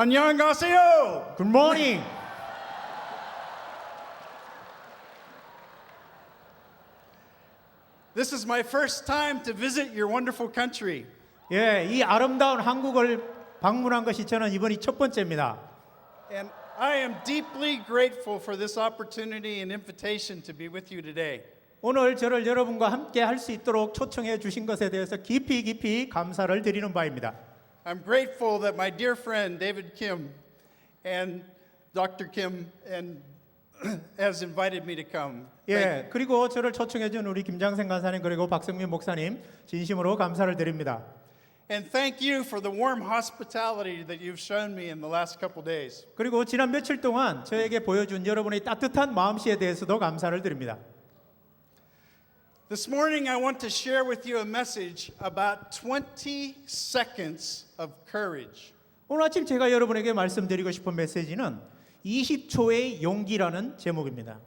안녕하세요. Good morning. This is my first time to visit your wonderful country. 예, 이 아름다운 한국을 방문한 것이 저는 이번이 첫 번째입니다. And I am deeply grateful for this opportunity and invitation to be with you today. 오늘 저를 여러분과 함께 할 수 있도록 초청해 주신 것에 대해서 깊이 감사를 드리는 바입니다. I'm grateful that my dear friend David Kim and Dr. Kim has invited me to come. 예, 그리고 저를 초청해 준 우리 김장생 간사님 그리고 박성민 목사님 진심으로 감사를 드립니다. And thank you for the warm hospitality that you've shown me in the last couple days. 그리고 지난 며칠 동안 저에게 보여준 여러분의 따뜻한 마음씨에 대해서도 감사를 드립니다. This morning I want to share with you a message about 20 seconds of courage. 오늘 아침 제가 여러분에게 말씀드리고 싶은 메시지는 20초의 용기라는 제목입니다.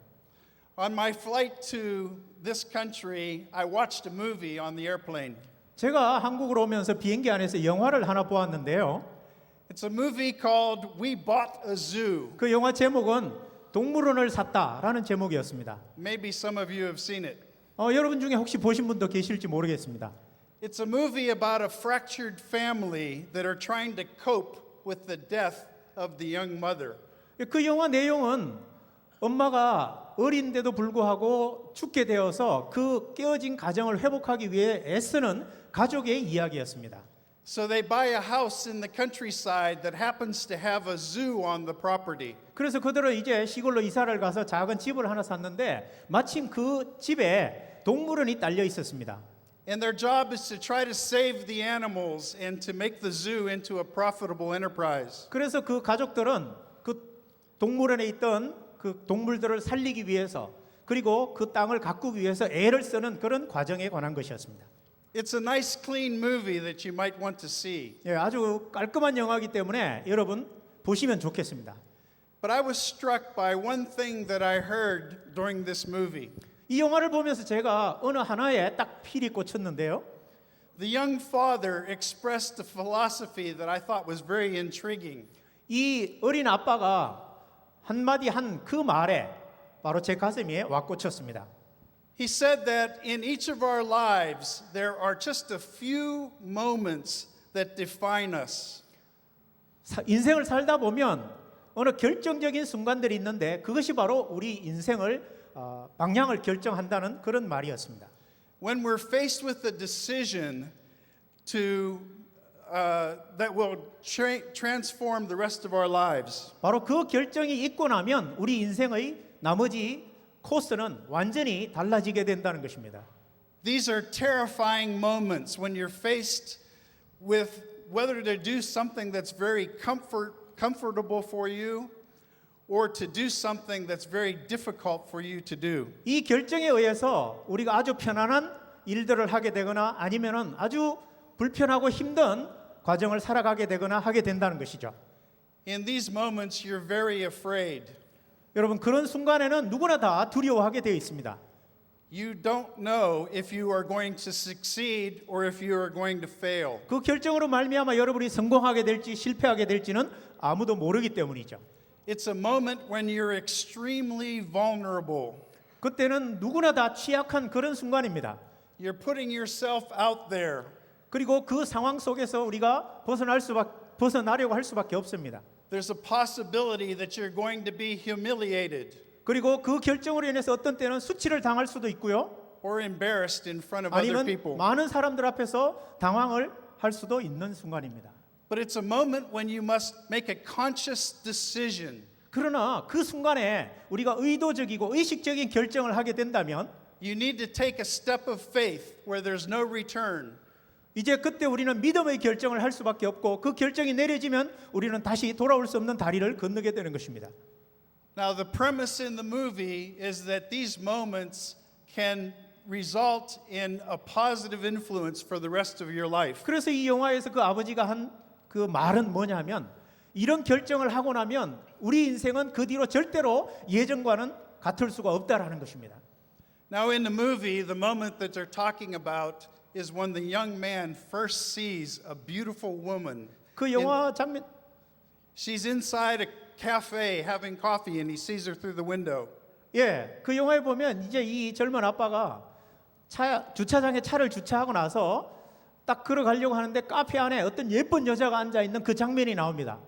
On my flight to this country, I watched a movie on the airplane. 제가 한국으로 오면서 비행기 안에서 영화를 하나 보았는데요. It's a movie called We Bought a Zoo. 그 영화 제목은 동물원을 샀다라는 제목이었습니다. Maybe some of you have seen it. 여러분 중에 혹시 보신 분도 계실지 모르겠습니다. It's a movie about a fractured family that are trying to cope with the death of the young mother. 그 영화 내용은 엄마가 어린데도 불구하고 죽게 되어서 그 깨어진 가정을 회복하기 위해 애쓰는 가족의 이야기였습니다. So they buy a house in the countryside that happens to have a zoo on the property. 그래서 그들은 이제 시골로 이사를 가서 작은 집을 하나 샀는데 마침 그 집에 동물원이 딸려 있었습니다. And their job is to try to save the animals and to make the zoo into a profitable enterprise. 그래서 그 가족들은 그 동물원에 있던 그 동물들을 살리기 위해서 그리고 그 땅을 가꾸기 위해서 애를 쓰는 그런 과정에 관한 것이었습니다. It's a nice clean movie that you might want to see. 예, 아주 깔끔한 영화이기 때문에 여러분 보시면 좋겠습니다. But I was struck by one thing that I heard during this movie. 이 영화를 보면서 제가 어느 하나에 딱 필이 꽂혔는데요. The young father expressed a philosophy that I thought was very intriguing. 이 어린 아빠가 한마디 한 그 말에 바로 제 가슴에 와 꽂혔습니다. He said that in each of our lives there are just a few moments that define us. 인생을 살다 보면 어느 결정적인 순간들이 있는데 그것이 바로 우리 인생을 방향을 결정한다는 그런 말이었습니다. When we're faced with a decision to that will transform the rest of our lives. 바로 그 결정이 있고 나면 우리 인생의 나머지 코스는 완전히 달라지게 된다는 것입니다. These are terrifying moments when you're faced with whether to do something that's very comfortable for you or to do something that's very difficult for you to do. 이 결정에 의해서 우리가 아주 편안한 일들을 하게 되거나 아니면은 아주 불편하고 힘든 과정을 살아가게 되거나 하게 된다는 것이죠. In these moments you're very afraid. 여러분 그런 순간에는 누구나 다 두려워하게 되어 있습니다. You don't know if you are going to succeed or if you are going to fail. 그 결정으로 말미암아 여러분이 성공하게 될지 실패하게 될지는 아무도 모르기 때문이죠. It's a moment when you're extremely vulnerable. 그때는 누구나 다 취약한 그런 순간입니다. You're putting yourself out there. 그리고 그 상황 속에서 우리가 벗어나려고 할 수밖에 없습니다. There's a possibility that you're going to be humiliated 그리고 그 결정으로 인해서 어떤 때는 수치를 당할 수도 있고요. or embarrassed in front of other 아니면 people. 많은 사람들 앞에서 당황을 할 수도 있는 순간입니다. But it's a moment when you must make a conscious decision. 그러나 그 순간에 우리가 의도적이고 의식적인 결정을 하게 된다면 You need to take a step of faith where there's no return. 이제 그때 우리는 믿음의 결정을 할 수밖에 없고 그 결정이 내려지면 우리는 다시 돌아올 수 없는 다리를 건너게 되는 것입니다. Now the premise in the movie is that these moments can result in a positive influence for the rest of your life. 그래서 이 영화에서 그 아버지가 한 그 말은 뭐냐면 이런 결정을 하고 나면 우리 인생은 그 뒤로 절대로 예전과는 같을 수가 없다라는 것입니다. Now in the movie, the moment that they're talking about is when the young man first sees a beautiful woman 그 영화 장면 She's inside a cafe having coffee and he sees her through the window. 예, 그 영화에 보면 이제 이 젊은 아빠가 주차장에 차를 주차하고 나서 딱 걸어가려고 하는데 카페 안에 어떤 예쁜 여자가 앉아 있는 그 장면이 나옵니다.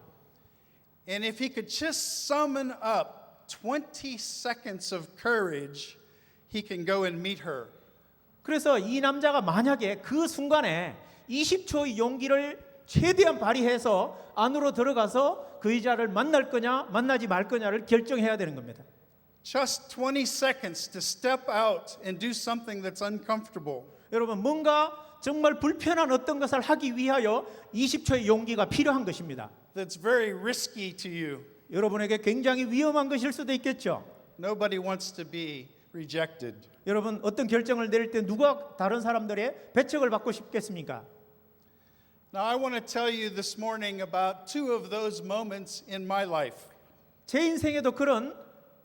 And if he could just summon up 20 seconds of courage, he can go and meet her. 그래서 이 남자가 만약에 그 순간에 20초의 용기를 최대한 발휘해서 안으로 들어가서 그 여자를 만날 거냐 만나지 말 거냐를 결정해야 되는 겁니다. Just 20 seconds to step out and do something that's uncomfortable. 여러분 뭔가 정말 불편한 어떤 것을 하기 위하여 20초의 용기가 필요한 것입니다. That's very risky to you. 여러분에게 굉장히 위험한 것일 수도 있겠죠. Nobody wants to be rejected. 여러분 어떤 결정을 내릴 때 누가 다른 사람들의 배척을 받고 싶겠습니까? Now I want to tell you this morning about two of those moments in my life. 제 인생에도 그런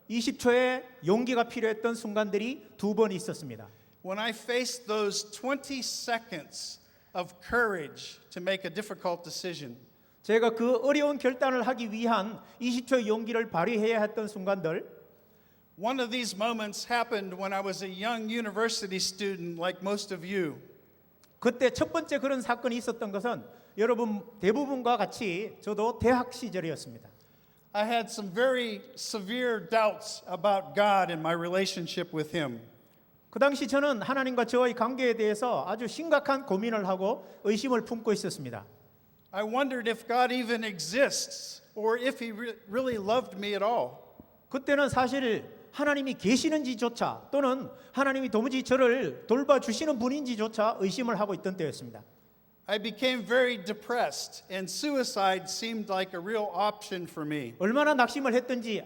20초의 용기가 필요했던 순간들이 두 번 있었습니다. When I faced those 20 seconds of courage to make a difficult decision. 제가 그 어려운 결단을 하기 위한 20초의 용기를 발휘해야 했던 순간들. One of these moments happened when I was a young university student like most of you. 그때 첫 번째 그런 사건이 있었던 것은 여러분 대부분과 같이 저도 대학 시절이었습니다. I had some very severe doubts about God and my relationship with Him. 그 당시 저는 하나님과 저의 관계에 대해서 아주 심각한 고민을 하고 의심을 품고 있었습니다. I wondered if God even exists or if He really loved me at all. 그때는 사실 하나님이 계시는지조차 또는 하나님이 도무지 저를 돌봐주시는 분인지조차 의심을 하고 있던 때였습니다. I became very depressed and suicide seemed like a real option for me. 얼마나 낙심을 했던지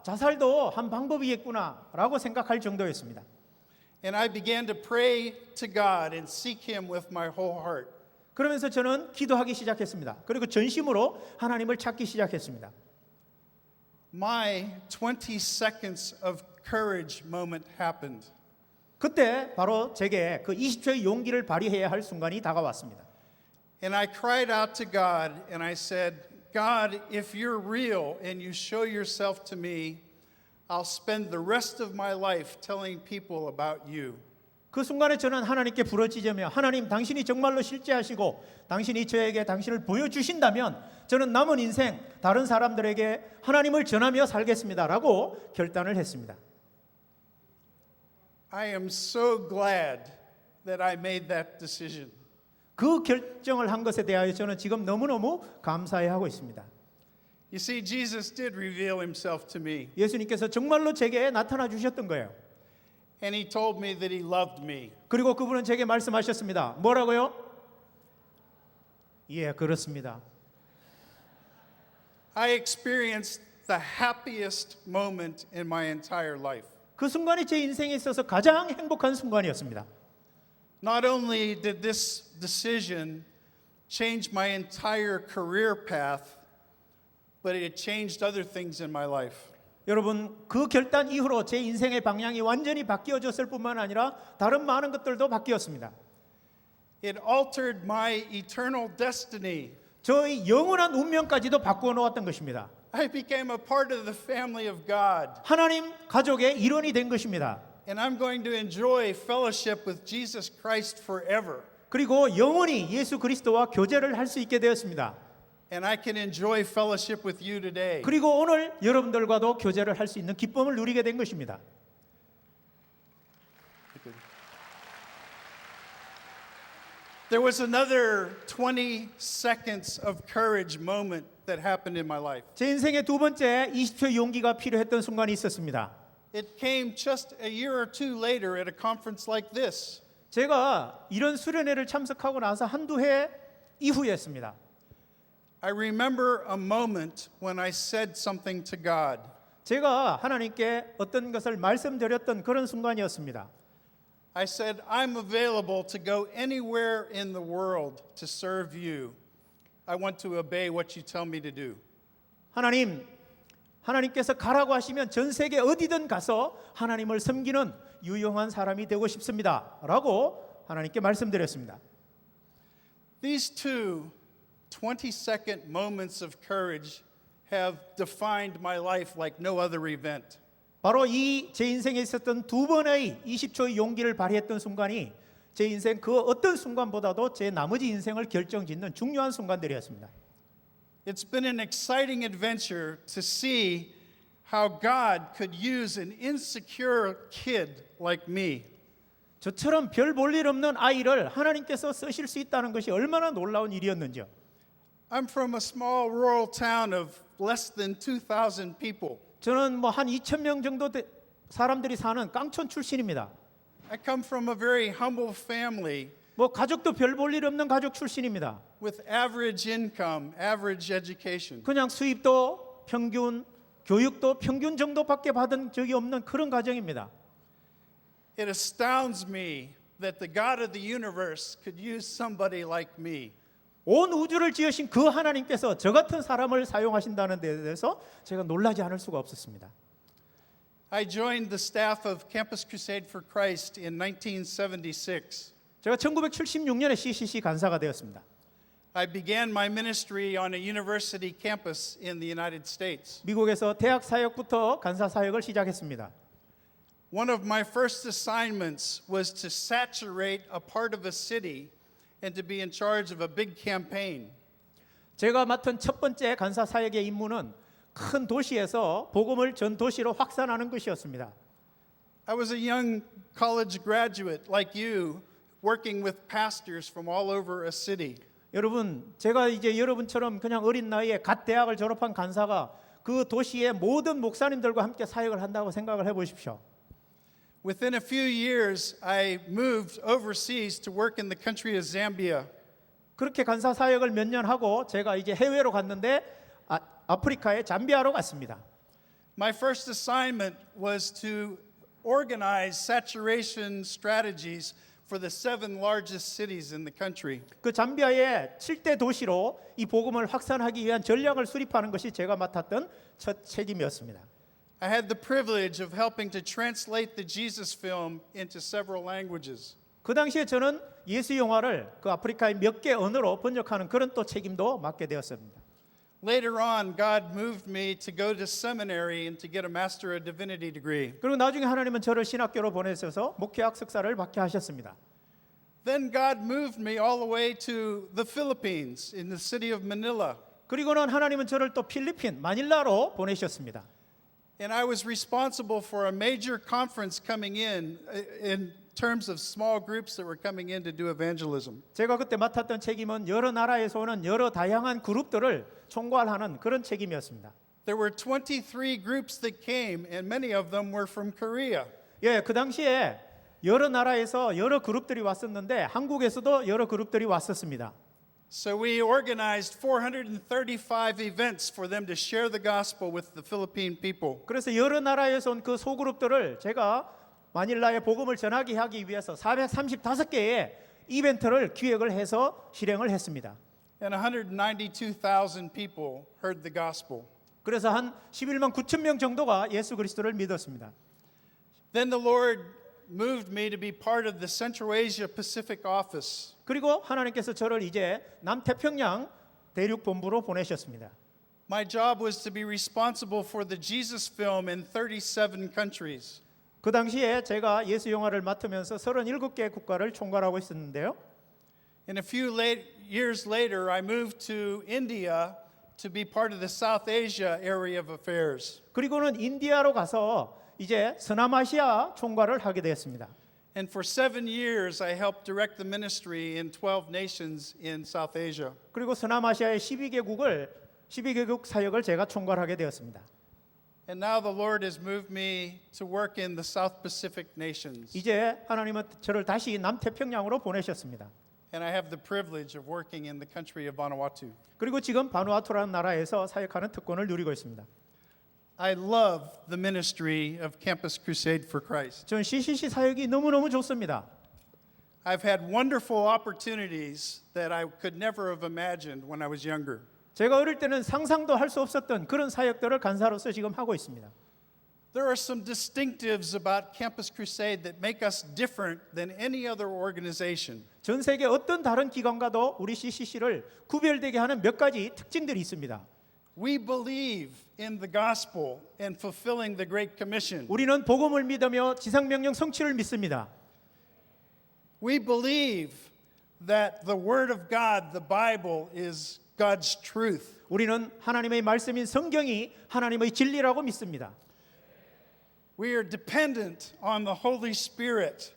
자살도 한 방법이겠구나라고 생각할 정도였습니다. And I began to pray to God and seek Him with my whole heart. 그러면서 저는 기도하기 시작했습니다. 그리고 전심으로 하나님을 찾기 시작했습니다. My 20 seconds of courage moment happened. 그때 바로 제게 그 20초의 용기를 발휘해야 할 순간이 다가왔습니다. And I cried out to God and I said, God, if you're real and you show yourself to me, I'll spend the rest of my life telling people about you. 그 순간에 저는 하나님께 부르짖으며 하나님 당신이 정말로 실제하시고 당신이 저에게 당신을 보여주신다면 저는 남은 인생 다른 사람들에게 하나님을 전하며 살겠습니다라고 결단을 했습니다. I am so glad that I made that decision. 그 결정을 한 것에 대하여 저는 지금 너무너무 감사해하고 있습니다. You see, Jesus did reveal Himself to me. 예수님께서 정말로 제게 나타나 주셨던 거예요. And He told me that He loved me. 그리고 그분은 제게 말씀하셨습니다. 뭐라고요? 예, 그렇습니다. I experienced the happiest moment in my entire life. 그 순간이 제 인생에 있어서 가장 행복한 순간이었습니다. Not only did this decision change my entire career path, but it changed other things in my life. 여러분 그 결단 이후로 제 인생의 방향이 완전히 바뀌어졌을 뿐만 아니라 다른 많은 것들도 바뀌었습니다. It altered my eternal destiny. 저의 영원한 운명까지도 바꾸어 놓았던 것입니다. I became a part of the family of God. 하나님 가족의 일원이 된 것입니다. And I'm going to enjoy fellowship with Jesus Christ forever. 그리고 영원히 예수 그리스도와 교제를 할 수 있게 되었습니다. And I can enjoy fellowship with you today. 그리고 오늘 여러분들과도 교제를 할 수 있는 기쁨을 누리게 된 것입니다. There was another 20 seconds of courage moment that happened in my life. 제 인생의 두 번째 20초의 용기가 필요했던 순간이 있었습니다. It came just a year or two later at a conference like this. 제가 이런 수련회를 참석하고 나서 한두 해 이후였습니다. I remember a moment when I said something to God. 제가 하나님께 어떤 것을 말씀드렸던 그런 순간이었습니다. I said, I'm available to go anywhere in the world to serve you. I want to obey what you tell me to do. 하나님께서 가라고 하시면 전 세계 어디든 가서 하나님을 섬기는 유용한 사람이 되고 싶습니다. 라고 하나님께 말씀드렸습니다. These two 20-second moments of courage have defined my life like no other event. 바로 이 제 인생에 있었던 두 번의 20초의 용기를 발휘했던 순간이 제 인생 그 어떤 순간보다도 제 나머지 인생을 결정짓는 중요한 순간들이었습니다. It's been an exciting adventure to see how God could use an insecure kid like me. 저처럼 별 볼 일 없는 아이를 하나님께서 쓰실 수 있다는 것이 얼마나 놀라운 일이었는지요. I'm from a small rural town of less than 2,000 people. 저는 뭐 한 2,000명 정도 사람들이 사는 깡촌 출신입니다. I come from a very humble family 뭐 가족도 별 볼 일 없는 가족 출신입니다. with average income, average education. 그냥 수입도 평균, 교육도 평균 정도밖에 받은 적이 없는 그런 가정입니다. It astounds me that the God of the universe could use somebody like me. 온 우주를 지으신 그 하나님께서 저 같은 사람을 사용하신다는 데 대해서 제가 놀라지 않을 수가 없었습니다. I joined the staff of Campus Crusade for Christ in 1976. 제가 1976년에 CCC 간사가 되었습니다. I began my ministry on a university campus in the United States. 미국에서 대학 사역부터 간사 사역을 시작했습니다. One of my first assignments was to saturate a part of a city and to be in charge of a big campaign. 제가 맡은 첫 번째 간사 사역의 임무는 큰 도시에서 복음을 전 도시로 확산하는 것이었습니다. I was a young college graduate like you, working with pastors from all over a city. 여러분, 제가 이제 여러분처럼 그냥 어린 나이에 갓 대학을 졸업한 간사가 그 도시의 모든 목사님들과 함께 사역을 한다고 생각을 해보십시오. Within a few years, I moved overseas to work in the country of Zambia. 그렇게 간사 사역을 몇 년 하고 제가 이제 해외로 갔는데 아프리카의 잠비아로 갔습니다. My first assignment was to organize saturation strategies for the 7 largest cities in the country. 그 잠비아의 7대 도시로 이 복음을 확산하기 위한 전략을 수립하는 것이 제가 맡았던 첫 책임이었습니다. I had the privilege of helping to translate the Jesus film into several languages. 그 당시에 저는 예수 영화를 그 아프리카의 몇 개 언어로 번역하는 그런 또 책임도 맡게 되었습니다. Later on, God moved me to go to seminary and to get a Master of Divinity degree. 그리고 나중에 하나님은 저를 신학교로 보내셔서 목회학 석사를 받게 하셨습니다. Then God moved me all the way to the Philippines in the city of Manila. 그리고는 하나님은 저를 또 필리핀 마닐라로 보내셨습니다. And I was responsible for a major conference coming in terms of small groups that were coming in to do evangelism. 제가 그때 맡았던 책임은 여러 나라에서 오는 여러 다양한 그룹들을 총괄하는 그런 책임이었습니다. There were 23 groups that came, and many of them were from Korea. 예, 그 당시에 여러 나라에서 여러 그룹들이 왔었는데 한국에서도 여러 그룹들이 왔었습니다. So we organized 435 events for them to share the gospel with the Philippine people. 그래서 여러 나라에서 온 그 소그룹들을 제가 마닐라의 복음을 전하게 하기 위해서 435개의 이벤트를 기획을 해서 실행을 했습니다. And 192,000 people heard the gospel. 그래서 한 11만 9천 명 정도가 예수 그리스도를 믿었습니다. Then the Lord moved me to be part of the Central Asia Pacific office. 그리고 하나님께서 저를 이제 남태평양 대륙 본부로 보내셨습니다. My job was to be responsible for the Jesus film in 37 countries. 그 당시에 제가 예수 영화를 맡으면서 37개 국가를 총괄하고 있었는데요. And a few years later, I moved to India to be part of the South Asia area of affairs. 그리고는 인디아로 가서 이제 서남아시아 총괄을 하게 되었습니다. And for 7 years, I helped direct the ministry in 12 nations in South Asia. 그리고 서남아시아의 12개국 사역을 제가 총괄하게 되었습니다. And now the Lord has moved me to work in the South Pacific nations. 이제 하나님은 저를 다시 남태평양으로 보내셨습니다. And I have the privilege of working in the country of Vanuatu. 그리고 지금 바누아투라는 나라에서 사역하는 특권을 누리고 있습니다. I love the ministry of Campus Crusade for Christ. 전 CCC 사역이 너무너무 좋습니다. I've had wonderful opportunities that I could never have imagined when I was younger. 제가 어릴 때는 상상도 할 수 없었던 그런 사역들을 간사로서 지금 하고 있습니다. There are some distinctives about Campus Crusade that make us different than any other organization. 전 세계 어떤 다른 기관과도 우리 CCC를 구별되게 하는 몇 가지 특징들이 있습니다. We believe in the gospel and fulfilling the Great Commission. 우리는 복음을 믿으며 지상명령 성취를 믿습니다. We believe that the Word of God, the Bible, is God's truth. 우리는 하나님의 말씀인 성경이 하나님의 진리라고 믿습니다. We are dependent on the Holy Spirit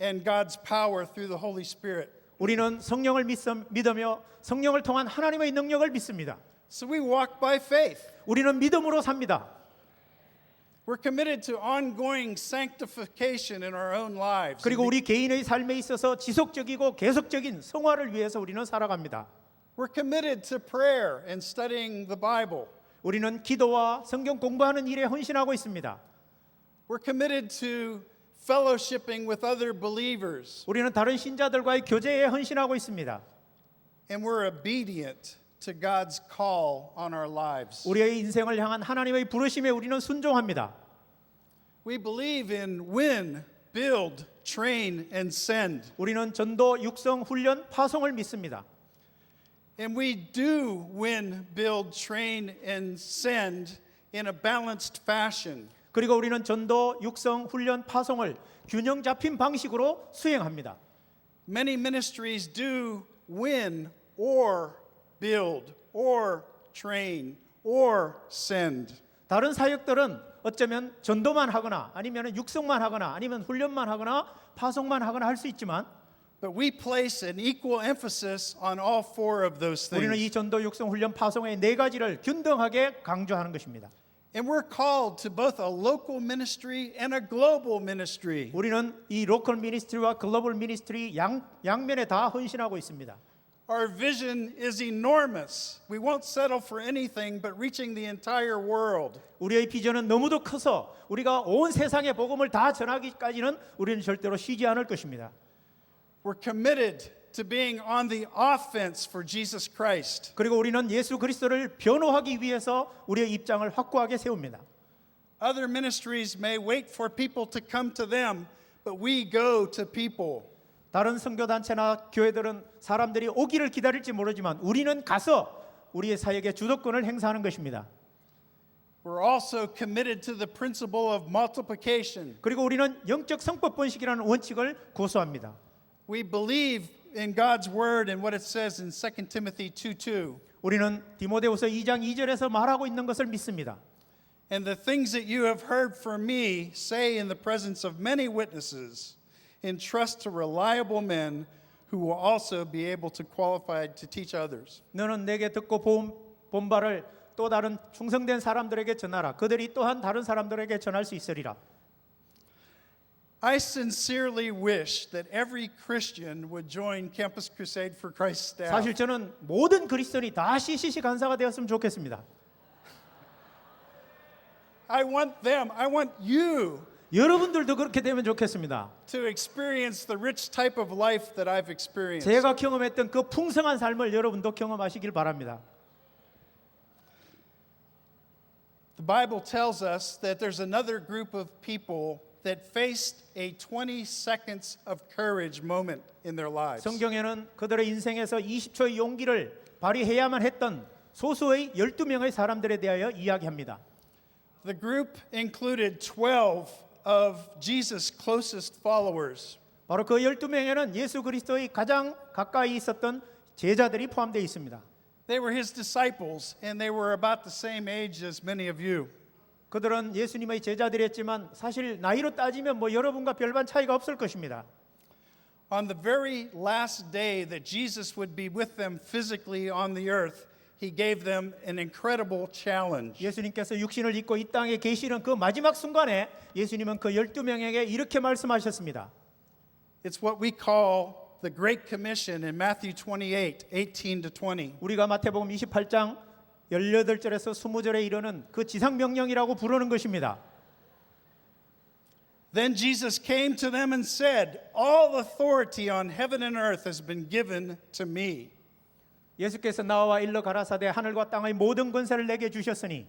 and God's power through the Holy Spirit. 우리는 성령을 믿으며 성령을 통한 하나님의 능력을 믿습니다. So we walk by faith. 우리는 믿음으로 삽니다. We're committed to ongoing sanctification in our own lives. 그리고 우리 개인의 삶에 있어서 지속적이고 계속적인 성화를 위해서 우리는 살아갑니다. We're committed to prayer and studying the Bible. 우리는 기도와 성경 공부하는 일에 헌신하고 있습니다. We're committed to fellowshipping with other believers. 우리는 다른 신자들과의 교제에 헌신하고 있습니다. And we're obedient to God's call on our lives. 우리의 인생을 향한 하나님의 부르심에 우리는 순종합니다. We believe in win, build, train, and send. 우리는 전도, 육성, 훈련, 파송을 믿습니다. And we do win, build, train, and send in a balanced fashion. 그리고 우리는 전도, 육성, 훈련, 파송을 균형 잡힌 방식으로 수행합니다. Many ministries do win or build or train or send. 다른 사역들은 어쩌면 전도만 하거나 아니면 육성만 하거나 아니면 훈련만 하거나 파송만 하거나 할 수 있지만 But we place an equal emphasis on all four of those 우리는 이 things. 전도, 육성, 훈련, 파송의 네 가지를 균등하게 강조하는 것입니다. And we're called to both a local ministry and a global ministry. 우리는 이 로컬 미니스트리와 글로벌 미니스트리 양면에 다 헌신하고 있습니다. Our vision is enormous. We won't settle for anything but reaching the entire world. 우리의 비전은 너무도 커서 우리가 온 세상의 복음을 다 전하기까지는 우리는 절대로 쉬지 않을 것입니다. We're committed to being on the offense for Jesus Christ. 그리고 우리는 예수 그리스도를 변호하기 위해서 우리의 입장을 확고하게 세웁니다. Other ministries may wait for people to come to them, but we go to people. 다른 선교단체나 교회들은 사람들이 오기를 기다릴지 모르지만 우리는 가서 우리의 사역의 주도권을 행사하는 것입니다. We're also committed to the principle of multiplication. 그리고 우리는 영적 성법 번식이라는 원칙을 고수합니다. We believe in God's word and what it says in 2 Timothy 2:2. 우리는 디모데후서 2장 2절에서 말하고 있는 것을 믿습니다. And the things that you have heard from me say in the presence of many witnesses, entrust to reliable men who will also be able to qualify to teach others. 너는 내게 듣고 본 바를 또 다른 충성된 사람들에게 전하라. 그들이 또한 다른 사람들에게 전할 수 있으리라. I sincerely wish that every Christian would join Campus Crusade for Christ staff. 사실 저는 모든 그리스도인이 다 CCC 간사가 되었으면 좋겠습니다. I want them, I want you 여러분들도 그렇게 되면 좋겠습니다. to experience the rich type of life that I've experienced. 제가 경험했던 그 풍성한 삶을 여러분도 경험하시길 바랍니다. The Bible tells us that there's another group of people that faced a 20 seconds of courage moment in their lives. 성경에는 그들의 인생에서 20초의 용기를 발휘해야만 했던 소수의 12명의 사람들에 대하여 이야기합니다. The group included 12 of Jesus' closest followers. 바로 그 12명에는 예수 그리스도의 가장 가까이 있었던 제자들이 포함되어 있습니다. They were his disciples and they were about the same age as many of you. 그들은 예수님의 제자들이었지만 사실 나이로 따지면 여러분과 별반 차이가 없을 것입니다. On the very last day that Jesus would be with them physically on the earth, he gave them an incredible challenge. 예수님께서 육신을 입고 이 땅에 계시는 그 마지막 순간에 예수님은 그 12명에게 이렇게 말씀하셨습니다. It's what we call the Great Commission in Matthew 28, 18 to 20. 우리가 마태복음 28장 18절에서 20절에 이르는 그 지상명령이라고 부르는 것입니다. Then Jesus came to them and said, all authority on heaven and earth has been given to me. 예수께서 나와 일러 가라사대 하늘과 땅의 모든 권세를 내게 주셨으니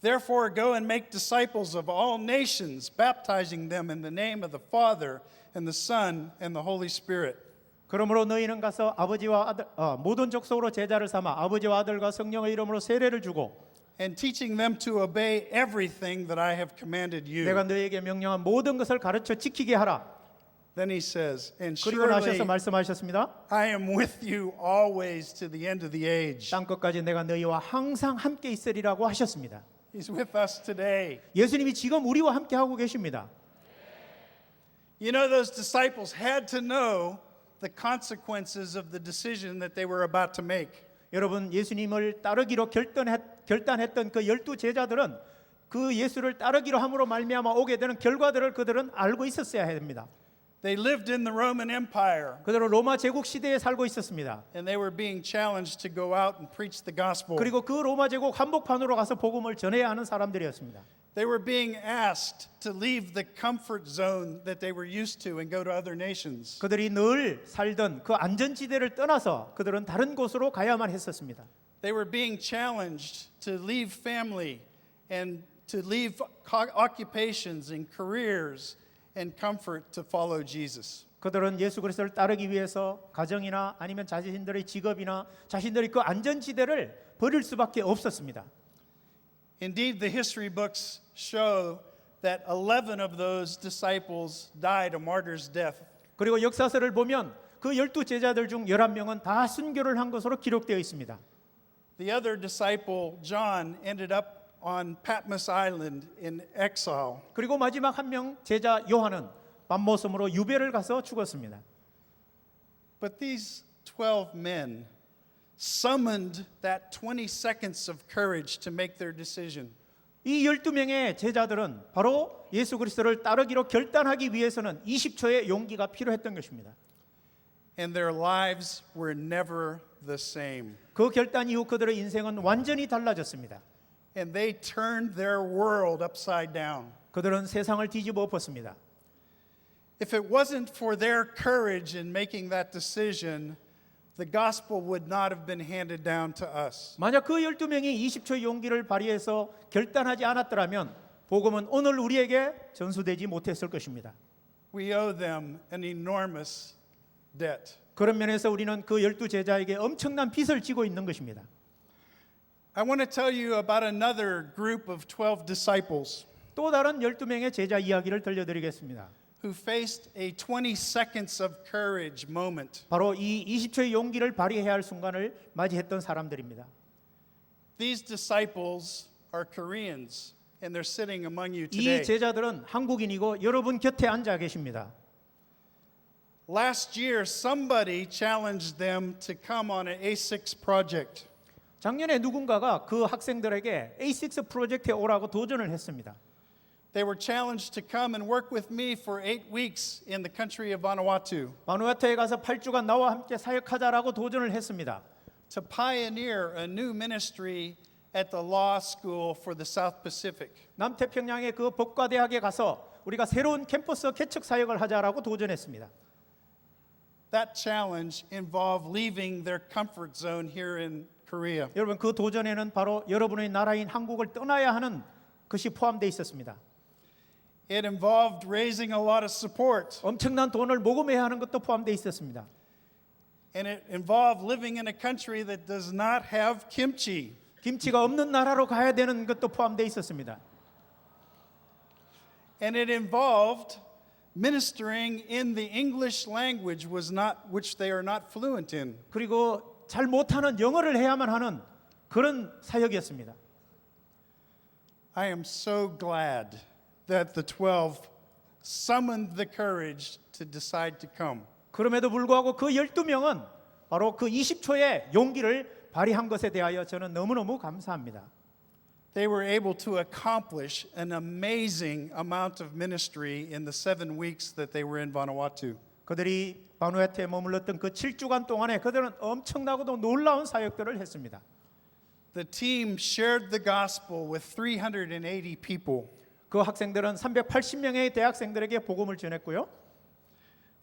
Therefore, go and make disciples of all nations, baptizing them in the name of the Father and the Son and the Holy Spirit. 그러므로 너희는 가서 아버지와 아들 모든 족속으로 제자를 삼아 아버지와 아들과 성령의 이름으로 세례를 주고 And teaching them to obey everything that I have commanded you. 내가 너희에게 명령한 모든 것을 가르쳐 지키게 하라. Then he says, and 그리고 나셔서 surely 말씀하셨습니다. I am with you always to the end of the age. 땅 끝까지 내가 너희와 항상 함께 있으리라고 하셨습니다. He's with us today. 예수님이 지금 우리와 함께 하고 계십니다. You know, those disciples had to know the consequences of the decision that they were about to make. 여러분 예수님을 따르기로 결단했던 그 12 제자들은 그 예수를 따르기로 함으로 말미암아 오게 되는 결과들을 그들은 알고 있었어야 됩니다. They lived in the Roman Empire, 그들은 로마 제국 시대에 살고 있었습니다. and they were being challenged to go out and preach the gospel. 그리고 그 로마 제국 한복판으로 가서 복음을 전해야 하는 사람들이었습니다. They were being asked to leave the comfort zone that they were used to and go to other nations. 그들이 늘 살던 그 안전지대를 떠나서 그들은 다른 곳으로 가야만 했었습니다. They were being challenged to leave family and to leave occupations and careers and comfort to follow Jesus. 그들은 예수 그리스도를 따르기 위해서 가정이나 아니면 자신들의 직업이나 자신들의 그 안전지대를 버릴 수밖에 없었습니다. Indeed, the history books show that 11 of those disciples died a martyr's death. 그리고 역사서를 보면 그 12 제자들 중 11명은 다 순교를 한 것으로 기록되어 있습니다. The other disciple, John, ended up on Patmos Island in exile. 그리고 마지막 한 명 제자 요한은 밤모섬으로 유배를 가서 죽었습니다. But these 12 men summoned that 20 seconds of courage to make their decision. 이 12명의 제자들은 바로 예수 그리스도를 따르기로 결단하기 위해서는 20초의 용기가 필요했던 것입니다. And their lives were never the same. 그 결단 이후 그들의 인생은 완전히 달라졌습니다. And they turned their world upside down. 그들은 세상을 뒤집어 엎었습니다. If it wasn't for their courage in making that decision, the gospel would not have been handed down to us. 만약 그 12명이 20초의 용기를 발휘해서 결단하지 않았더라면 복음은 오늘 우리에게 전수되지 못했을 것입니다. We owe them an enormous debt. 그런 면에서 우리는 그 12 제자에게 엄청난 빚을 지고 있는 것입니다. I want to tell you about another group of 12 disciples 또 다른 12명의 제자 이야기를 들려드리겠습니다. who faced a 20 seconds of courage moment. 바로 이 20초의 용기를 발휘해야 할 순간을 맞이했던 사람들입니다. These disciples are Koreans and they're sitting among you 이 today. 제자들은 한국인이고 여러분 곁에 앉아 계십니다. Last year, somebody challenged them to come on an A6 project. 작년에 누군가가 그 학생들에게 A6 프로젝트에 오라고 도전을 했습니다. They were challenged to come and work with me for 8 weeks in the country of Vanuatu 바누아투에 가서 8주간 나와 함께 사역하자라고 도전을 했습니다. to pioneer a new ministry at the law school for the South Pacific. 남태평양의 그 법과대학에 가서 우리가 새로운 캠퍼스 개척 사역을 하자라고 도전했습니다. That challenge involved leaving their comfort zone here in Korea. 여러분 그 도전에는 바로 여러분의 나라인 한국을 떠나야 하는 것이 포함되어 있었습니다. It involved raising a lot of support, 엄청난 돈을 모금해야 하는 것도 포함되어 있었습니다. and it involved living in a country that does not have kimchi. 김치가 없는 나라로 가야 되는 것도 포함되어 있었습니다. And it involved ministering in the English language which they are not fluent in. 그리고 잘 못하는 영어를 해야만 하는 그런 사역이었습니다. I am so glad that the 12 summoned the courage to decide to come. 그럼에도 불구하고 그 12명은 바로 그 20초의 용기를 발휘한 것에 대하여 저는 너무너무 감사합니다. They were able to accomplish an amazing amount of ministry in the 7 weeks that they were in Vanuatu. 그들이 바누아투에 머물렀던 그 7주간 동안에 그들은 엄청나고도 놀라운 사역들을 했습니다. The team shared the gospel with 380 people. 그 학생들은 380명의 대학생들에게 복음을 전했고요.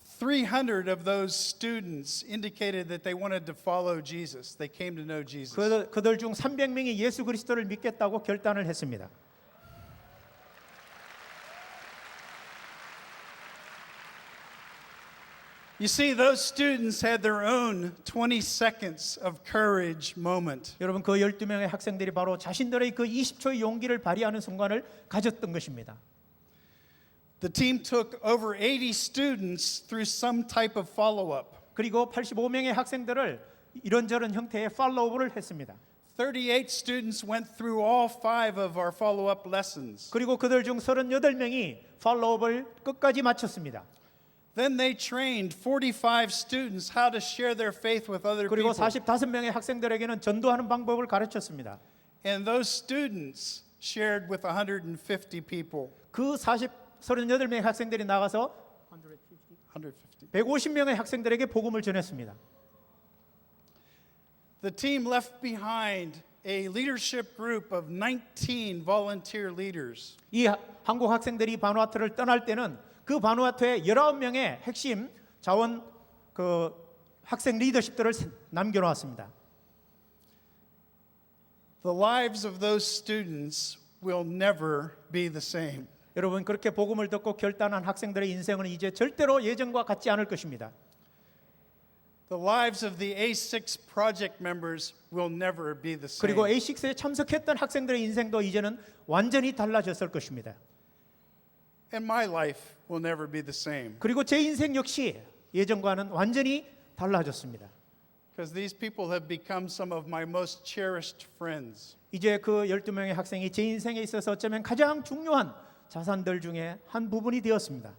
300 of those students indicated that they wanted to follow Jesus. They came to know Jesus. 그들 중 300명이 예수 그리스도를 믿겠다고 결단을 했습니다. You see, those students had their own 20 seconds of courage moment. 여러분 그 12명의 학생들이 바로 자신들의 그 20초의 용기를 발휘하는 순간을 가졌던 것입니다. The team took over 80 students through some type of follow-up. 그리고 85명의 학생들을 이런저런 형태의 팔로우를 했습니다. 38 students went through all 5 of our follow-up lessons. 그리고 그들 중 38명이 팔로우를 끝까지 마쳤습니다. Then they trained 45 students how to share their faith with other 그리고 people. 45명의 학생들에게는 전도하는 방법을 가르쳤습니다. And those students shared with 150 people. 그 38명의 학생들이 나가서 150. 150명의 학생들에게 복음을 전했습니다. The team left behind a leadership group of 19 volunteer leaders. 이 한국 학생들이 바누아투를 떠날 때는 그 바누아투에 19명의 핵심 자원 그 학생 리더십들을 남겨놓았습니다. The lives of those students will never be the same. 여러분 그렇게 복음을 듣고 결단한 학생들의 인생은 이제 절대로 예전과 같지 않을 것입니다. The lives of the A6 project members will never be the same. 그리고 A6에 참석했던 학생들의 인생도 이제는 완전히 달라졌을 것입니다. And my life will never be the same. 그리고 제 인생 역시 예전과는 완전히 달라졌습니다. Because these people have become some of my most cherished friends. 이제 그 12명의 학생이 제 인생에 있어서 어쩌면 가장 중요한 자산들 중에 한 부분이 되었습니다.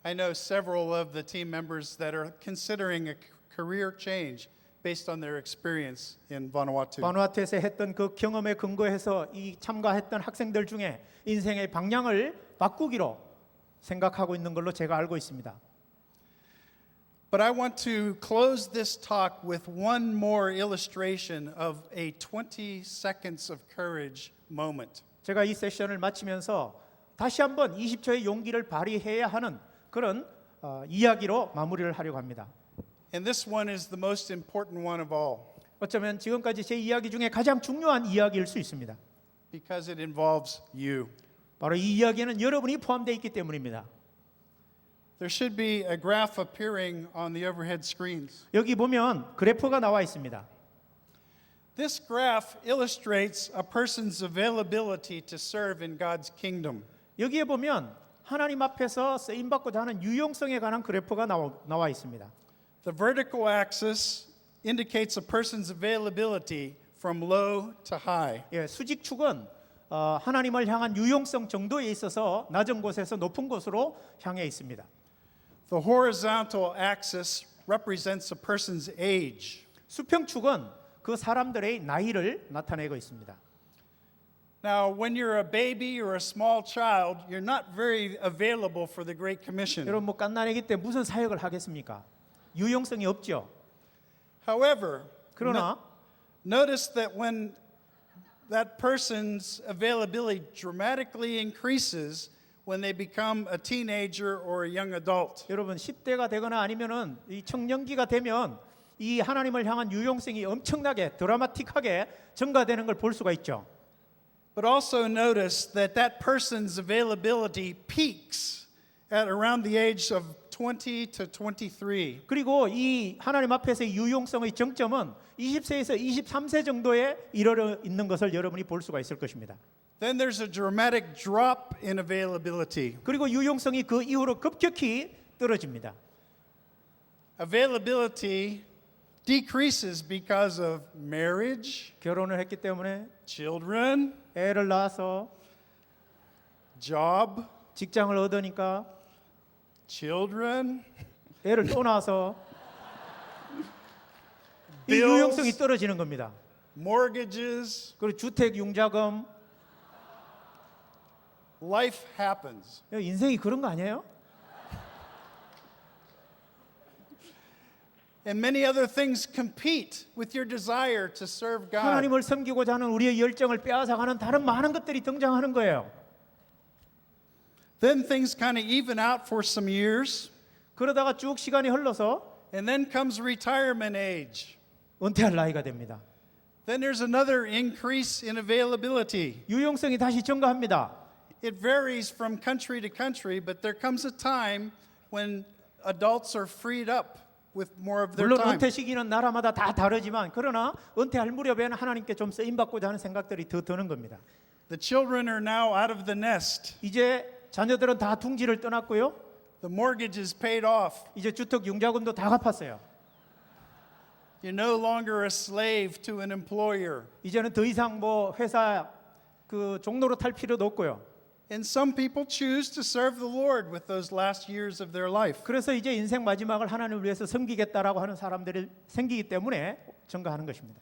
I know several of the team members that are considering a career change based on their experience in Vanuatu. 바누아투에서 했던 그 경험에 근거해서 이 참가했던 학생들 중에 인생의 방향을 바꾸기로 생각하고 있는 걸로 제가 알고 있습니다. But I want to close this talk with one more illustration of a 20 seconds of courage moment. 제가 이 세션을 마치면서 다시 한번 20초의 용기를 발휘해야 하는 그런 이야기로 마무리를 하려고 합니다. And this one is the most important one of all 어쩌면 지금까지 제 이야기 중에 가장 중요한 이야기일 수 있습니다. because it involves you. 바로 이 이야기에는 여러분이 포함되어 있기 때문입니다. There should be a graph appearing on the overhead screens. 여기 보면 그래프가 나와 있습니다. This graph illustrates a person's availability to serve in God's kingdom. 여기에 보면 하나님 앞에서 쓰임 받고자 하는 유용성에 관한 그래프가 나와 있습니다. The vertical axis indicates a person's availability from low to high. 예, 수직축은 하나님을 향한 유용성 정도에 있어서 낮은 곳에서 높은 곳으로 향해 있습니다. The horizontal axis represents a person's age. 수평축은 그 사람들의 나이를 나타내고 있습니다. Now, when you're a baby or a small child, you're not very available for the Great Commission. 여러분 뭐 갓난아기 때 무슨 사역을 하겠습니까? 유용성이 없죠. However, 그러나 notice that when that person's availability dramatically increases when they become a teenager or a young adult. 여러분 10대가 되거나 아니면은 이 청년기가 되면 이 하나님을 향한 유용성이 엄청나게 드라마틱하게 증가되는 걸 볼 수가 있죠. But also notice that that person's availability peaks at around the age of 20 to 23. 그리고 이 하나님 앞에서의 유용성의 정점은 20세에서 23세 정도에 이르러 있는 것을 여러분이 볼 수가 있을 것입니다. Then there's a dramatic drop in availability. 그리고 유용성이 그 이후로 급격히 떨어집니다. Availability decreases because of marriage, 결혼을 했기 때문에 children, 애를 낳아서 job, 직장을 얻으니까 children, 애를 또 낳아서 이 Bills. 유용성이 떨어지는 겁니다. mortgages, 그리고 주택 융자금 life happens. 인생이 그런 거 아니에요? And many other things compete with your desire to serve God. 하나님을 섬기고자 하는 우리의 열정을 빼앗아가는 다른 많은 것들이 등장하는 거예요. Then things kind of even out for some years. 그러다가 쭉 시간이 흘러서 and then comes retirement age. 은퇴할 나이가 됩니다. Then there's another increase in availability. 유용성이 다시 증가합니다. It varies from country to country, but there comes a time when adults are freed up with more of their 물론 time. 은퇴 시기는 나라마다 다 다르지만 그러나 은퇴할 무렵에는 하나님께 좀 쓰임 받고자 하는 생각들이 더 드는 겁니다. The children are now out of the nest. 이제 자녀들은 다 둥지를 떠났고요. The mortgage is paid off. 이제 주택 융자금도 다 갚았어요. You're no longer a slave to an employer. 이제는 더 이상 뭐 회사 그 종로로 탈 필요도 없고요. And some people choose to serve the Lord with those last years of their life. 그래서 이제 인생 마지막을 하나님을 위해서 섬기겠다라고 하는 사람들이 생기기 때문에 증가하는 것입니다.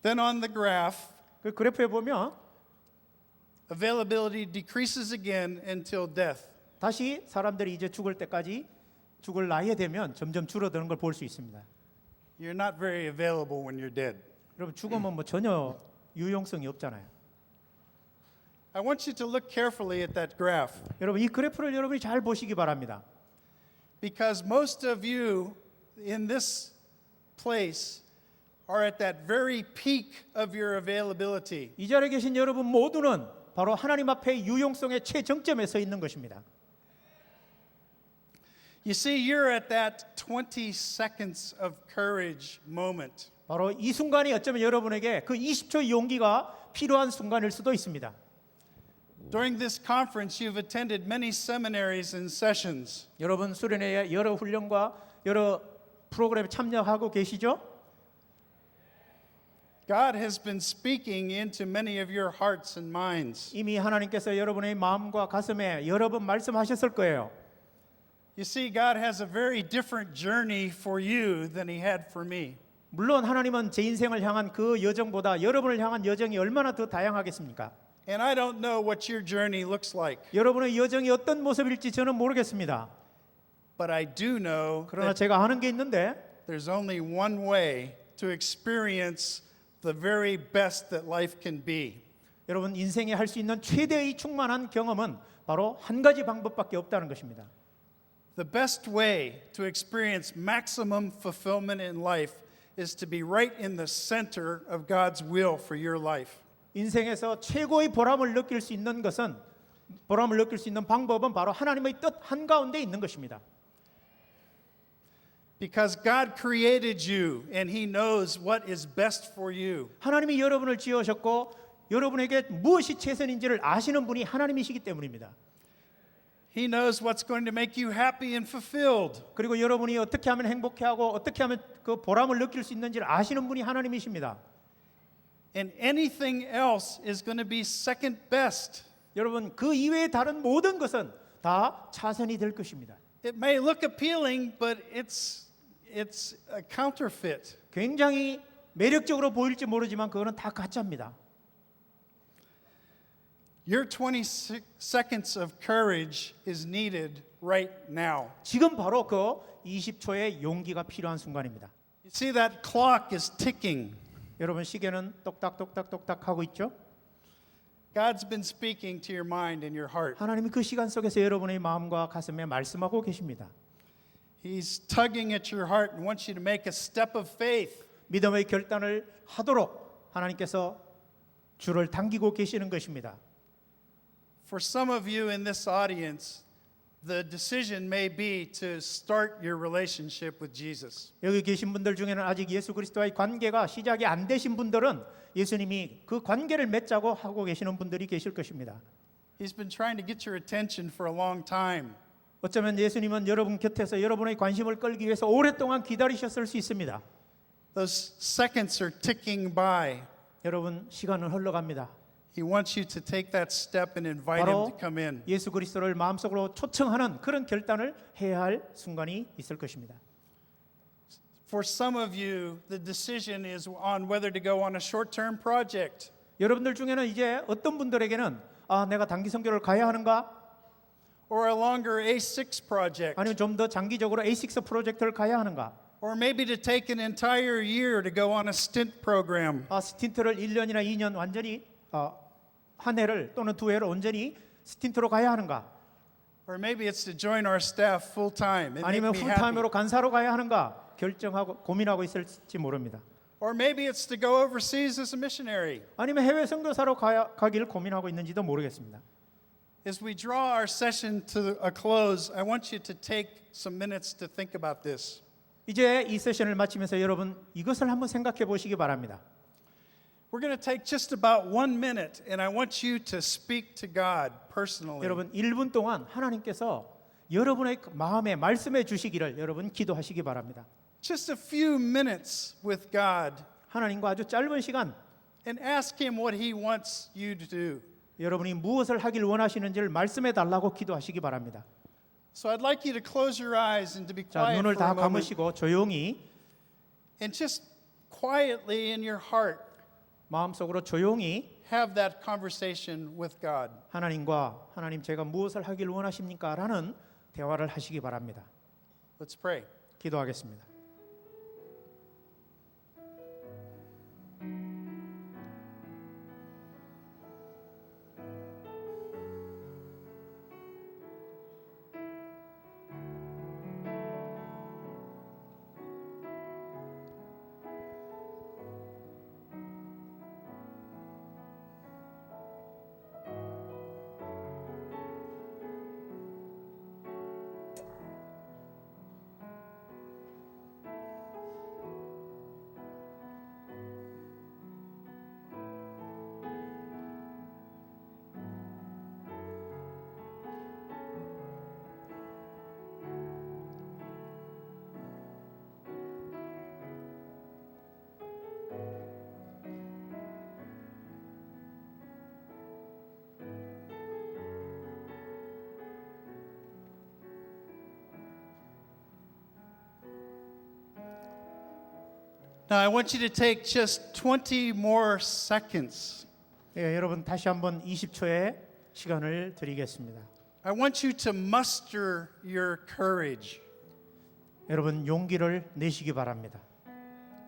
Then on the graph, 그 그래프에 보면 availability decreases again until death. 다시 사람들이 이제 죽을 때까지 죽을 나이에 되면 점점 줄어드는 걸 볼 수 있습니다. You're not very available when you're dead. 여러분 죽으면 뭐 전혀 유용성이 없잖아요. I want you to look carefully at that graph 여러분 이 그래프를 여러분이 잘 보시기 바랍니다. because most of you in this place are at that very peak of your availability. 이 자리에 계신 여러분 모두는 바로 하나님 앞에 유용성의 최정점에 서 있는 것입니다. You see, you're at that 20 seconds of courage moment. 바로 이 순간이 어쩌면 여러분에게 그 20초의 용기가 필요한 순간일 수도 있습니다. During this conference, you've attended many seminaries and sessions. 여러분 수련회에 여러 훈련과 여러 프로그램에 참여하고 계시죠? God has been speaking into many of your hearts and minds. 이미 하나님께서 여러분의 마음과 가슴에 여러 번 말씀하셨을 거예요. You see, God has a very different journey for you than He had for me. 물론 하나님은 제 인생을 향한 그 여정보다 여러분을 향한 여정이 얼마나 더 다양하겠습니까? And I don't know what your journey looks like, 여러분의 여정이 어떤 모습일지 저는 모르겠습니다. but I do know 그러나 that 제가 아는 게 있는데 there's only one way to experience the very best that life can be. 여러분 인생에 할 수 있는 최대의 충만한 경험은 바로 한 가지 방법밖에 없다는 것입니다. The best way to experience maximum fulfillment in life is to be right in the center of God's will for your life. 인생에서 최고의 보람을 느낄 수 있는 것은 보람을 느낄 수 있는 방법은 바로 하나님의 뜻 한가운데 있는 것입니다. Because God created you and He knows what is best for you. 하나님이 여러분을 지으셨고 여러분에게 무엇이 최선인지를 아시는 분이 하나님이시기 때문입니다. He knows what's going to make you happy and fulfilled. 그리고 여러분이 어떻게 하면 행복해하고 어떻게 하면 그 보람을 느낄 수 있는지를 아시는 분이 하나님이십니다. And anything else is going to be second best. 여러분 그 이외의 다른 모든 것은 다 차선이 될 것입니다. It may look appealing, but it's a counterfeit. 굉장히 매력적으로 보일지 모르지만 그거는 다 가짜입니다. Your 20 seconds of courage is needed right now. 지금 바로 그 20초의 용기가 필요한 순간입니다. You see that clock is ticking. 여러분 시계는 똑딱똑딱똑딱 하고 있죠? God's been speaking to your mind and your heart. 하나님이 그 시간 속에서 여러분의 마음과 가슴에 말씀하고 계십니다. He's tugging at your heart and wants you to make a step of faith. 믿음의 결단을 하도록 하나님께서 줄을 당기고 계시는 것입니다. For some of you in this audience, the decision may be to start your relationship with Jesus. 여기 계신 분들 중에는 아직 예수 그리스도와의 관계가 시작이 안 되신 분들은 예수님이 그 관계를 맺자고 하고 계시는 분들이 계실 것입니다. He's been trying to get your attention for a long time. 어쩌면 예수님은 여러분 곁에서 여러분의 관심을 끌기 위해서 오랫동안 기다리셨을 수 있습니다. Those seconds are ticking by. 여러분 시간은 흘러갑니다. He wants you to take that step and invite him 바로 to come in. 예수 그리스도를 마음속으로 초청하는 그런 결단을 해야 할 순간이 있을 것입니다. For some of you, the decision is on whether to go on a short-term project 여러분들 중에는 이제 어떤 분들에게는 내가 단기 선교를 가야 하는가? or a longer A6 project 아니면 좀 더 장기적으로 A6 프로젝트를 가야 하는가? or maybe to take an entire year to go on a stint program. 스틴트를 1년이나 2년 완전히 한 해를 또는 두 해를 온전히 스틴트로 가야 하는가? Or maybe it's to join our staff full time. It 아니면 make me happy. 풀타임으로 간사로 가야 하는가 결정하고 고민하고 있을지 모릅니다. Or maybe it's to go overseas as a missionary. 아니면 해외 선교사로 가기를 고민하고 있는지도 모르겠습니다. As we draw our session to a close, I want you to take some minutes to think about this. 이제 이 세션을 마치면서 여러분 이것을 한번 생각해 보시기 바랍니다. We're going to take just about 1 minute, and I want you to speak to God personally. 여러분 1분 동안 하나님께서 여러분의 마음에 말씀해 주시기를 여러분 기도하시기 바랍니다. Just a few minutes with God 하나님과 아주 짧은 시간 and ask Him what He wants you to do. 여러분이 무엇을 하길 원하시는지를 말씀해 달라고 기도하시기 바랍니다. So I'd like you to close your eyes and to be 자, quiet 눈을 for a 다 moment 감으시고 조용히 and just quietly in your heart 마음속으로 조용히 have that conversation with God. 하나님과 하나님 제가 무엇을 하길 원하십니까? 라는 대화를 하시기 바랍니다. Let's pray. 기도하겠습니다. Now I want you to take just 20 more seconds. 예, 여러분 다시 한번 20초의 시간을 드리겠습니다. I want you to muster your courage. 여러분 용기를 내시기 바랍니다.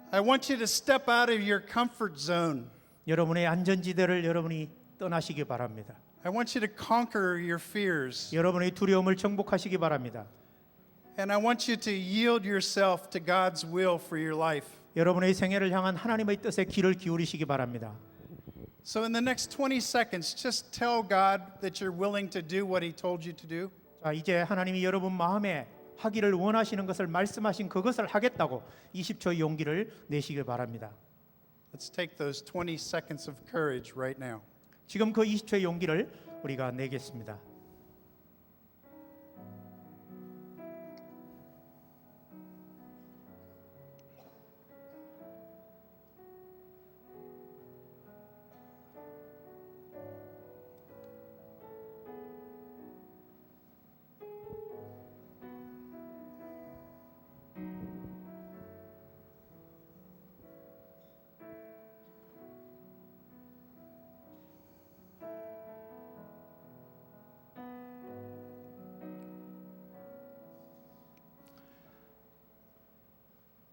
I want you to step out of your comfort zone. 여러분의 안전지대를 여러분이 떠나시기 바랍니다. I want you to conquer your fears. 여러분의 두려움을 정복하시기 바랍니다. And I want you to yield yourself to God's will for your life. 여러분의 생애를 향한 하나님의 뜻에 귀를 기울이시기 바랍니다. So in the next 20 seconds, just tell God that you're willing to do what He told you to do. 자, 이제 하나님이 여러분 마음에 하기를 원하시는 것을 말씀하신 그것을 하겠다고 20초의 용기를 내시길 바랍니다. Let's take those 20 seconds of courage right now. 지금 그 20초의 용기를 우리가 내겠습니다.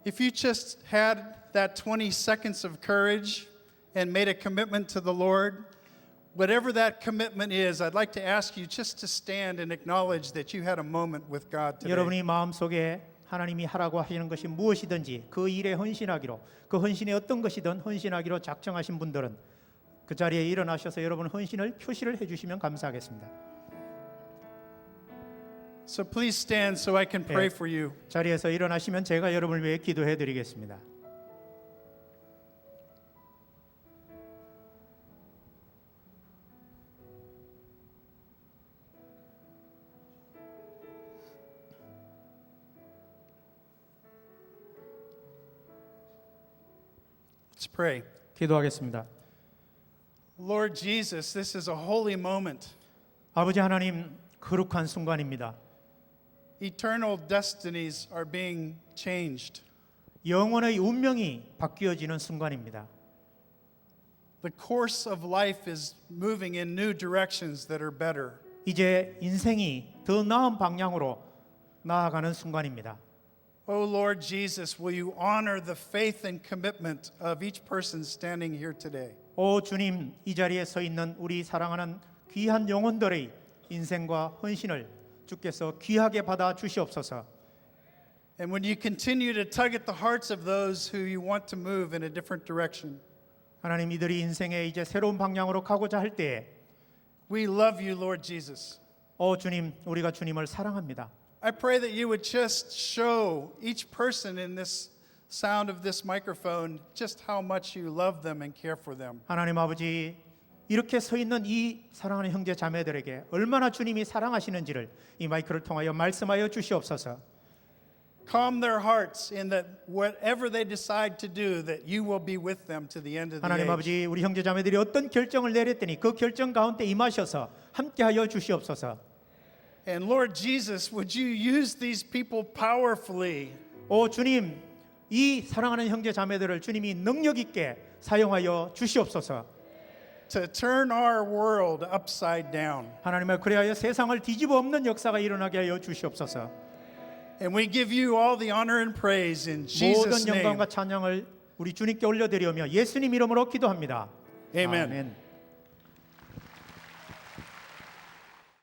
If you just had that 20 seconds of courage and made a commitment to the Lord, whatever that commitment is, I'd like to ask you just to stand and acknowledge that you had a moment with God today. 여러분이 마음속에 하나님이 하라고 하시는 것이 무엇이든지 그 일에 헌신하기로 그 헌신이 어떤 것이든 헌신하기로 작정하신 분들은 그 자리에 일어나셔서 여러분 헌신을 표시를 해주시면 감사하겠습니다. So please stand so I can pray 예. for you. 자리에서 일어나시면 제가 여러분을 위해 기도해 드리겠습니다. Let's pray. 기도하겠습니다. Lord Jesus, this is a holy moment. 아버지 하나님, 거룩한 순간입니다. Eternal destinies are being changed. 영원의 운명이 바뀌어지는 순간입니다. The course of life is moving in new directions that are better. 이제 인생이 더 나은 방향으로 나아가는 순간입니다. Oh Lord Jesus, will you honor the faith and commitment of each person standing here today? 오 주님, 이 자리에 서 있는 우리 사랑하는 귀한 영혼들의 인생과 헌신을 주께서 귀하게 받아 주시옵소서. And when you continue to tug at the hearts of those who you want to move in a different direction, 하나님 이들이 인생의 이제 새로운 방향으로 가고자 할 때에 we love you, Lord Jesus. 주님, 우리가 주님을 사랑합니다. I pray that you would just show each person in this sound of this microphone just how much you love them and care for them. 하나님 아버지, 이렇게 서 있는 이 사랑하는 형제 자매들에게 얼마나 주님이 사랑하시는지를 이 마이크를 통하여 말씀하여 주시옵소서. Calm their hearts in that whatever they decide to do, that you will be with them to the end of the 하나님 age. 아버지, 우리 형제 자매들이 어떤 결정을 내렸더니 그 결정 가운데 임하셔서 함께하여 주시옵소서. And Lord Jesus, would you use these people powerfully 주님, 이 사랑하는 형제 자매들을 주님이 능력 있게 사용하여 주시옵소서. to turn our world upside down. 하나님을 그리하여 세상을 뒤집어 엎는 역사가 일어나게 하여 주시옵소서. And we give you all the honor and praise in Jesus' 모든 name. 영광과 찬양을 우리 주님께 올려드리며 예수님 이름으로 기도합니다. Amen. 아멘.